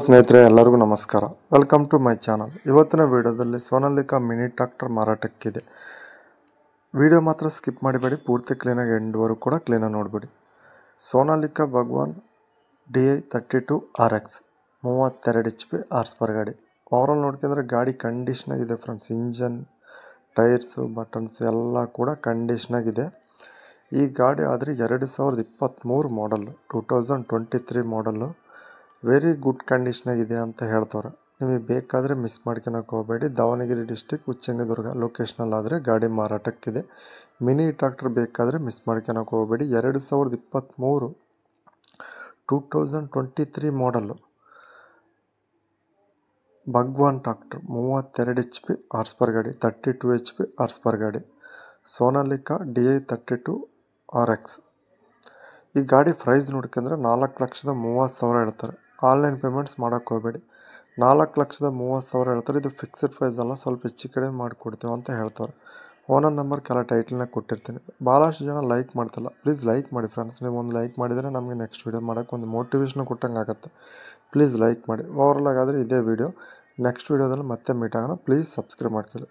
ಸ್ನೇಹಿತರೆ, ಎಲ್ಲರಿಗೂ ನಮಸ್ಕಾರ. Welcome to my channel. ಇವತ್ತಿನ ವಿಡಿಯೋದಲ್ಲಿ ಸೋನಾಲಿಕಾ ಮಿನಿ ಟ್ರ್ಯಾಕ್ಟರ್ ಮಾರಾಟಕ್ಕಿದೆ. ವಿಡಿಯೋ ಮಾತ್ರ ಸ್ಕಿಪ್ ಮಾಡಿಬೇಡಿ, ಪೂರ್ತಿ ಕ್ಲೀನಾಗಿ ಎಂಡ್ವರೆಗೂ ಕೂಡ ಕ್ಲೀನಾಗಿ ನೋಡಿಬಿಡಿ. Sonalika Bhagwan DI32RX 32 HP HP ಗಾಡಿ. ಓವರಾಲ್ ನೋಡ್ಕೊಂಡ್ರೆ ಗಾಡಿ ಕಂಡೀಷನಾಗಿದೆ ಫ್ರೆಂಡ್ಸ್. ಇಂಜನ್, ಟೈರ್ಸು, ಬಟನ್ಸ್ ಎಲ್ಲ ಕೂಡ ಕಂಡೀಷನಾಗಿದೆ. ಈ ಗಾಡಿ ಆದರೆ 2023 ಮಾಡಲ್ಲು, 2023 ಮಾಡಲ್ಲು. ವೆರಿ ಗುಡ್ ಕಂಡೀಷನಾಗಿದೆ ಅಂತ ಹೇಳ್ತಾರೆ. ನಿಮಗೆ ಬೇಕಾದರೆ ಮಿಸ್ ಮಾಡ್ಕೊಳಕ್ಕೆ ಹೋಗಬೇಡಿ. ದಾವಣಗೆರೆ ಡಿಸ್ಟಿಕ್ ಉಚ್ಚಂಗಿದುರ್ಗ ಲೊಕೇಶನಲ್ಲಾದರೆ ಗಾಡಿ ಮಾರಾಟಕ್ಕಿದೆ. ಮಿನಿ ಟ್ರ್ಯಾಕ್ಟರ್ ಬೇಕಾದರೆ ಮಿಸ್ ಮಾಡ್ಕೊಳಕ್ಕೆ ಹೋಗಬೇಡಿ. 2023 2023 ಮಾಡಲ್ಲು ಭಗವಾನ್ ಟ್ರ್ಯಾಕ್ಟರ್ 32 HP HP ಗಾಡಿ, 32 HP HP ಗಾಡಿ, ಸೋನಾಲಿಕಾ DI32RX. ಈ ಗಾಡಿ ಪ್ರೈಸ್ ನೋಡ್ಕೊಂಡ್ರೆ 4,30,000 ಹೇಳ್ತಾರೆ. ಆನ್ಲೈನ್ ಪೇಮೆಂಟ್ಸ್ ಮಾಡೋಕ್ಕೆ ಹೋಗಬೇಡಿ. 4,30,000 ಹೇಳ್ತಾರೆ. ಇದು ಫಿಕ್ಸ್ಡ್ ಪ್ರೈಸ್ ಅಲ್ಲ, ಸ್ವಲ್ಪ ಹೆಚ್ಚು ಕಡಿಮೆ ಮಾಡಿಕೊಡ್ತೀವಿ ಅಂತ ಹೇಳ್ತಾರೆ. ಓನರ್ ನಂಬರ್ ಕೆಲ ಟೈಟಲ್ನಾಗ ಕೊಟ್ಟಿರ್ತೀನಿ. ಭಾಳಷ್ಟು ಜನ ಲೈಕ್ ಮಾಡ್ತಿಲ್ಲ, ಪ್ಲೀಸ್ ಲೈಕ್ ಮಾಡಿ ಫ್ರೆಂಡ್ಸ್. ನೀವು ಒಂದು ಲೈಕ್ ಮಾಡಿದರೆ ನಮಗೆ ನೆಕ್ಸ್ಟ್ ವೀಡಿಯೋ ಮಾಡೋಕ್ಕೆ ಒಂದು ಮೋಟಿವೇಶನ್ ಕೊಟ್ಟಂಗೆ ಆಗುತ್ತೆ. ಪ್ಲೀಸ್ ಲೈಕ್ ಮಾಡಿ. ಓವರಾಲ್ ಆದರೆ ಇದೇ ವಿಡಿಯೋ. ನೆಕ್ಸ್ಟ್ ವೀಡಿಯೋದಲ್ಲಿ ಮತ್ತೆ ಮೀಟ್ ಆಗೋಣ. ಪ್ಲೀಸ್ ಸಬ್ಸ್ಕ್ರೈಬ್ ಮಾಡ್ಕೊಳ್ಳಿ.